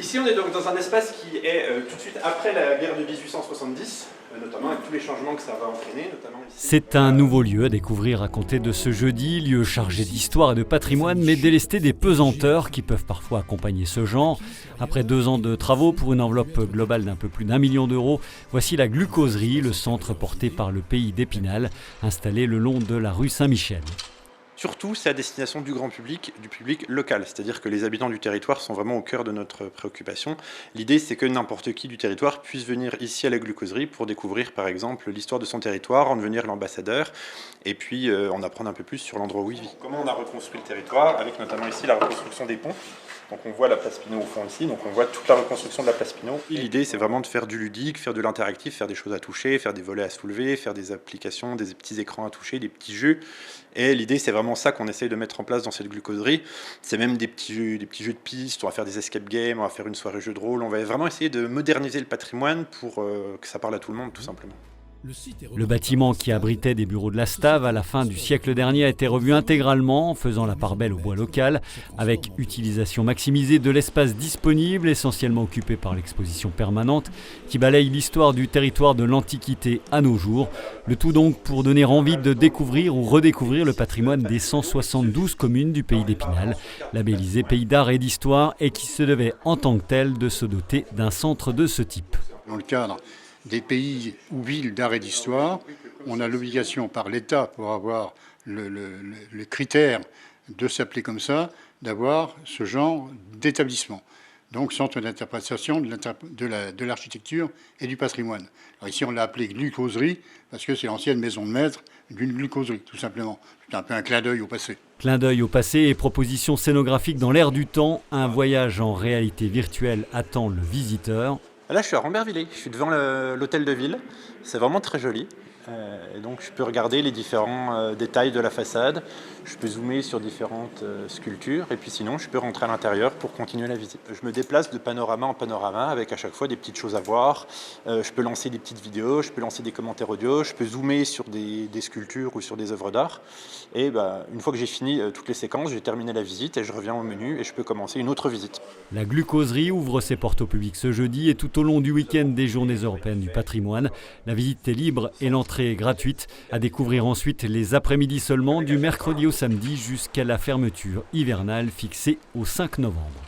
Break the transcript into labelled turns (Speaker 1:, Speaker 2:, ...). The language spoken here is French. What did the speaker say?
Speaker 1: Ici, on est donc dans un espace qui est tout de suite après la guerre de 1870, notamment avec tous les changements que ça va entraîner.
Speaker 2: C'est un nouveau lieu à découvrir à compter de ce jeudi, lieu chargé d'histoire et de patrimoine, mais délesté des pesanteurs qui peuvent parfois accompagner ce genre. Après 2 ans de travaux pour une enveloppe globale d'un peu plus d'1 million d'euros, voici la Glucoserie, le centre porté par le pays d'Épinal, installé le long de la rue Saint-Michel.
Speaker 1: Surtout, c'est à destination du grand public, du public local, c'est-à-dire que les habitants du territoire sont vraiment au cœur de notre préoccupation. L'idée, c'est que n'importe qui du territoire puisse venir ici à la Glucoserie pour découvrir, par exemple, l'histoire de son territoire, en devenir l'ambassadeur, et puis en apprendre un peu plus sur l'endroit où il vit. Comment on a reconstruit le territoire, avec notamment ici la reconstruction des ponts. Donc on voit la place Pineau au fond ici, donc on voit toute la reconstruction de la place Pineau. L'idée, c'est vraiment de faire du ludique, faire de l'interactif, faire des choses à toucher, faire des volets à soulever, faire des applications, des petits écrans à toucher, des petits jeux. Et l'idée, c'est vraiment ça qu'on essaye de mettre en place dans cette Glucoserie. C'est même des petits jeux de piste, on va faire des escape games, on va faire une soirée jeu de rôle. On va vraiment essayer de moderniser le patrimoine pour que ça parle à tout le monde, tout simplement.
Speaker 2: Le bâtiment qui abritait des bureaux de la Stave à la fin du siècle dernier a été revu intégralement, faisant la part belle au bois local, avec utilisation maximisée de l'espace disponible, essentiellement occupé par l'exposition permanente, qui balaye l'histoire du territoire de l'Antiquité à nos jours. Le tout donc pour donner envie de découvrir ou redécouvrir le patrimoine des 172 communes du pays d'Épinal, labellisé Pays d'art et d'histoire, et qui se devait en tant que tel de se doter d'un centre de ce type.
Speaker 3: Dans le cadre des pays ou villes d'art et d'histoire, on a l'obligation par l'État, pour avoir le critère de s'appeler comme ça, d'avoir ce genre d'établissement. Donc centre d'interprétation de l'architecture et du patrimoine. Alors ici on l'a appelé Glucoserie parce que c'est l'ancienne maison de maître d'une glucoserie, tout simplement. C'est un peu un clin d'œil au passé.
Speaker 2: Clin d'œil au passé et proposition scénographique dans l'air du temps, un voyage en réalité virtuelle attend le visiteur.
Speaker 1: Là, je suis à Rambervillers, je suis devant l'hôtel de ville, c'est vraiment très joli. Et donc je peux regarder les différents détails de la façade, je peux zoomer sur différentes sculptures et puis sinon je peux rentrer à l'intérieur pour continuer la visite. Je me déplace de panorama en panorama avec à chaque fois des petites choses à voir, je peux lancer des petites vidéos, je peux lancer des commentaires audio, je peux zoomer sur des sculptures ou sur des œuvres d'art et une fois que j'ai fini toutes les séquences, j'ai terminé la visite et je reviens au menu et je peux commencer une autre visite.
Speaker 2: La Glucoserie ouvre ses portes au public ce jeudi et tout au long du week-end des Journées européennes du patrimoine. La visite est libre et l'entrée est gratuite. À découvrir ensuite les après-midi seulement du mercredi au samedi jusqu'à la fermeture hivernale fixée au 5 novembre.